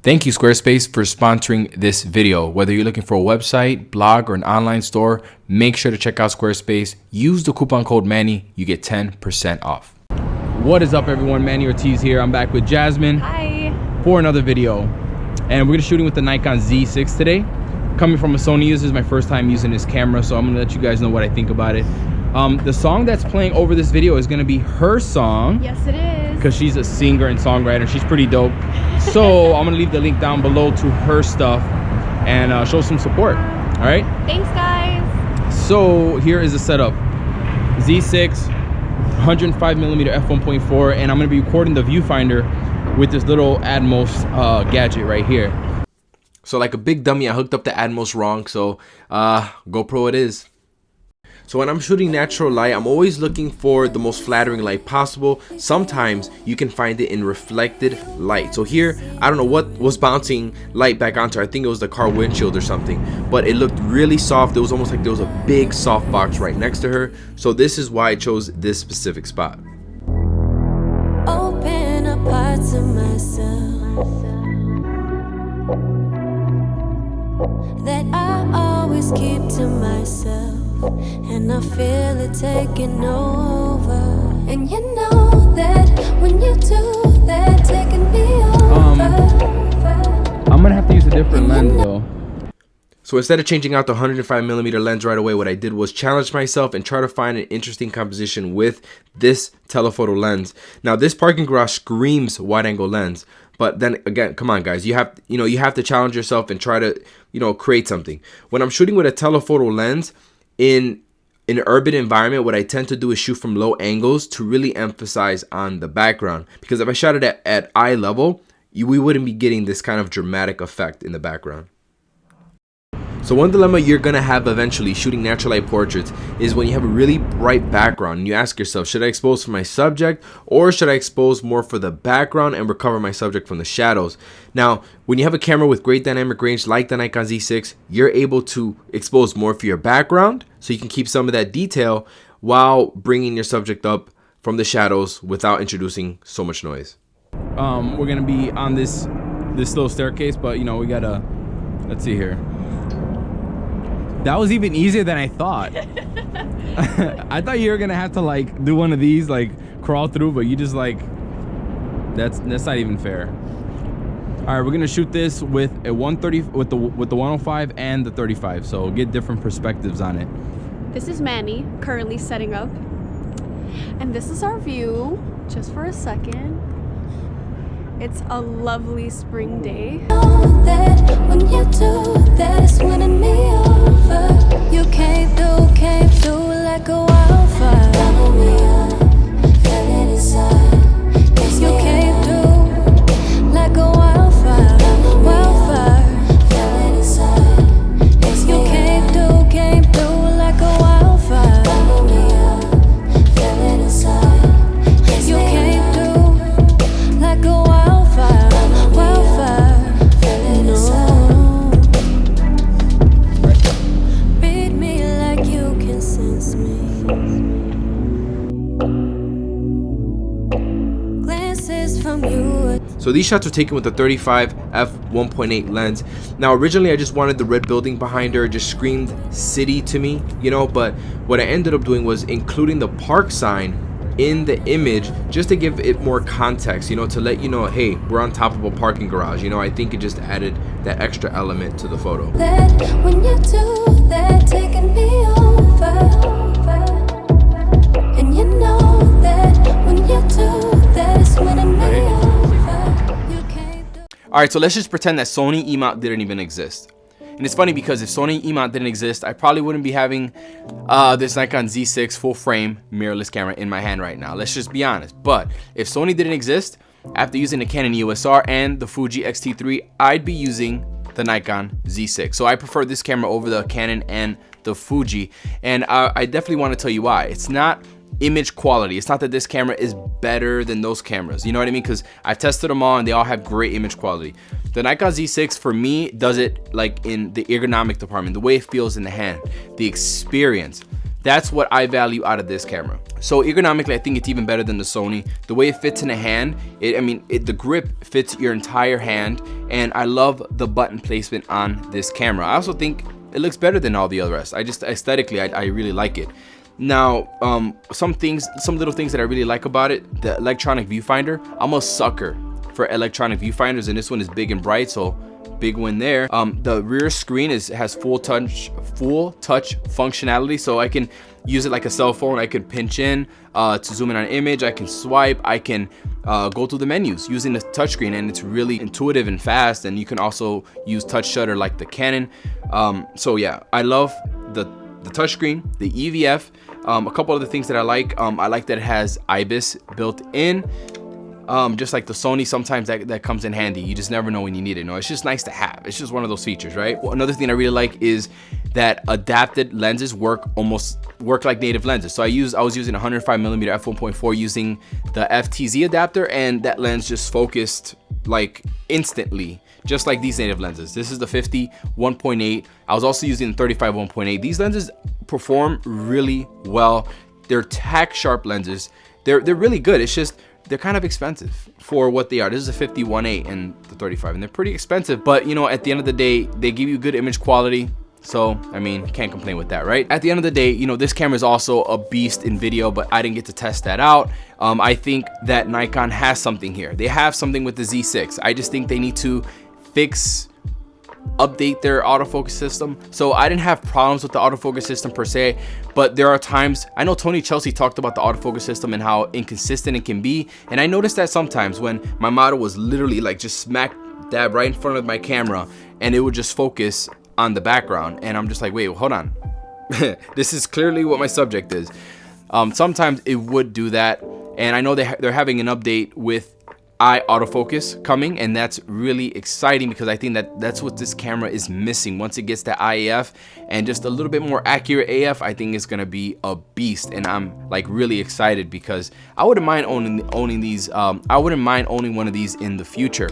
Thank you, Squarespace, for sponsoring this video. Whether you're looking for a website, blog, or an online store, make sure to check out Squarespace. Use the coupon code Manny. You get 10% off. What is up, everyone? Manny Ortiz here. I'm back with Jasmine. Hi. For another video. And we're gonna shooting with the Nikon Z6 today. Coming from a Sony user, is my first time using this camera, so I'm gonna let you guys know what I think about it. The song that's playing over this video is gonna be her song. Yes, it is. Because she's a singer and songwriter. She's pretty dope. So I'm gonna leave the link down below to her stuff and show some support. All right. Thanks, guys. So here is the setup: Z6, 105mm f1.4, and I'm gonna be recording the viewfinder with this little Atmos gadget right here. So like a big dummy, I hooked up the Atmos wrong. So GoPro it is. So when I'm shooting natural light, I'm always looking for the most flattering light possible. Sometimes you can find it in reflected light. So here, I don't know what was bouncing light back onto her. I think it was the car windshield or something, but it looked really soft. It was almost like there was a big soft box right next to her. So this is why I chose this specific spot. Open up parts of myself that I always keep to myself. And I feel it taking over. And you know that when you do that, taking me over. I'm gonna have to use a different lens though. So instead of changing out the 105mm lens right away, what I did was challenge myself and try to find an interesting composition with this telephoto lens. Now this parking garage screams wide angle lens, but then again, come on guys, you have to challenge yourself and try to, create something. When I'm shooting with a telephoto lens, in an urban environment, what I tend to do is shoot from low angles to really emphasize on the background. Because if I shot it at eye level, we wouldn't be getting this kind of dramatic effect in the background. So one dilemma you're gonna have eventually shooting natural light portraits is when you have a really bright background and you ask yourself, should I expose for my subject or should I expose more for the background and recover my subject from the shadows? Now, when you have a camera with great dynamic range like the Nikon Z6, you're able to expose more for your background so you can keep some of that detail while bringing your subject up from the shadows without introducing so much noise. We're gonna be on this little staircase, but we gotta, let's see here. That was even easier than I thought. I thought you were gonna have to like do one of these, like crawl through, but you just like, that's not even fair. All right, we're gonna shoot this with a 130 with the 105 and the 35, so get different perspectives on it. This is Manny currently setting up, and this is our view. Just for a second, it's a lovely spring day. That when you do that, it's winning me over. You came through like a wildfire. Follow me up, feel it inside. You came through like a wildfire, feel it inside. You came through like a wildfire. Follow me up, feel it inside. You came through like a wildfire, feel it inside. Read me like you can sense me. Glances from you. So these shots were taken with the 35 f1.8 lens. Now originally I just wanted the red building behind her, just screamed city to me, but what I ended up doing was including the park sign in the image just to give it more context, to let you know, hey, we're on top of a parking garage. I think it just added that extra element to the photo. That when you do that, taking me over. And you know that when you do that, it's winning me over. You can't do. All right, so let's just pretend that Sony E-mount didn't even exist. And it's funny because if Sony E-mount didn't exist, I probably wouldn't be having this Nikon Z6 full frame mirrorless camera in my hand right now. Let's just be honest. But if Sony didn't exist, after using the Canon EOS R and the Fuji X-T3, I'd be using the Nikon Z6. So I prefer this camera over the Canon and the Fuji. And I definitely want to tell you why. It's not image quality. It's not that this camera is better than those cameras. You know what I mean? Because I've tested them all and they all have great image quality. The Nikon Z6 for me does it like in the ergonomic department, the way it feels in the hand, the experience. That's what I value out of this camera. So ergonomically, I think it's even better than the Sony. The way it fits in a hand, the grip fits your entire hand, and I love the button placement on this camera. I also think it looks better than all the other rest. I just aesthetically, I really like it. Now, some little things that I really like about it, the electronic viewfinder. I'm a sucker for electronic viewfinders, and this one is big and bright, so big win there. The rear screen has full touch functionality, so I can use it like a cell phone. I can pinch in to zoom in on an image. I can swipe. I can go through the menus using the touchscreen, and it's really intuitive and fast. And you can also use touch shutter like the Canon. So yeah, I love the touchscreen, the EVF. A couple other things that I like that it has IBIS built in. Just like the Sony, sometimes that comes in handy. You just never know when you need it. No, it's just nice to have. It's just one of those features, right? Well, another thing I really like is that adapted lenses work like native lenses. So I was using 105mm f1.4 using the FTZ adapter, and that lens just focused like instantly, just like these native lenses. This is the 50 1.8. I was also using the 35 1.8. These lenses perform really well. They're tack sharp lenses. They're really good. It's just they're kind of expensive for what they are. This is a 50 1.8 and the 35, and they're pretty expensive, but you know, at the end of the day, they give you good image quality. So, I mean, can't complain with that, right? At the end of the day, you know, this camera is also a beast in video, but I didn't get to test that out. I think that Nikon has something here. They have something with the Z6. I just think they need to update their autofocus system. So I didn't have problems with the autofocus system per se, but there are times, I know Tony Chelsea talked about the autofocus system and how inconsistent it can be, and I noticed that sometimes when my model was literally like just smack dab right in front of my camera, and it would just focus on the background, and I'm just like, wait, hold on. This is clearly what my subject is. Sometimes it would do that, and I know they're having an update with eye autofocus coming, and that's really exciting because I think that's what this camera is missing. Once it gets that IAF and just a little bit more accurate AF, I think it's gonna be a beast, and I'm like really excited because I wouldn't mind owning these. I wouldn't mind owning one of these in the future.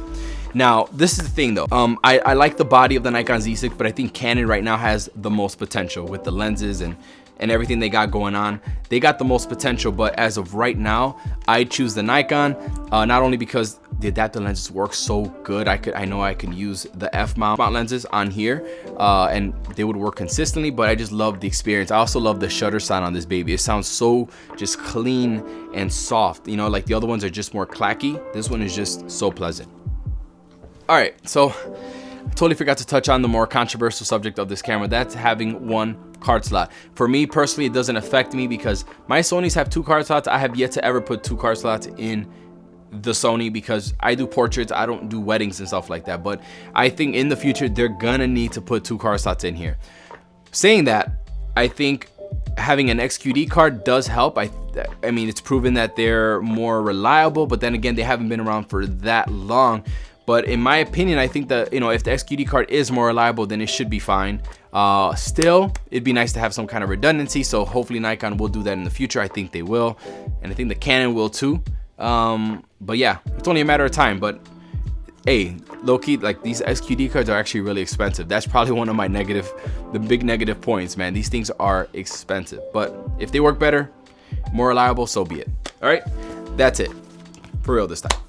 Now, this is the thing though. I like the body of the Nikon Z6, but I think Canon right now has the most potential with the lenses and everything they got going on. They got the most potential, but as of right now, I choose the Nikon, not only because the adaptive lenses work so good. I know I can use the f-mount lenses on here, and they would work consistently, but I just love the experience. I also love the shutter sound on this baby. It sounds so just clean and soft. You know, like the other ones are just more clacky. This one is just so pleasant. All right, so I totally forgot to touch on the more controversial subject of this camera. That's having one card slot. For me personally, it doesn't affect me because my Sonys have 2 card slots. I have yet to ever put 2 card slots in the Sony because I do portraits. I don't do weddings and stuff like that. But I think in the future, they're gonna need to put 2 card slots in here. Saying that, I think having an XQD card does help. I mean, it's proven that they're more reliable, but then again, they haven't been around for that long. But in my opinion, I think that, you know, if the XQD card is more reliable, then it should be fine. Still, it'd be nice to have some kind of redundancy. So hopefully Nikon will do that in the future. I think they will. And I think the Canon will too. But yeah, it's only a matter of time. But hey, low-key, like these XQD cards are actually really expensive. That's probably one of my the big negative points, man. These things are expensive. But if they work better, more reliable, so be it. All right, that's it. For real this time.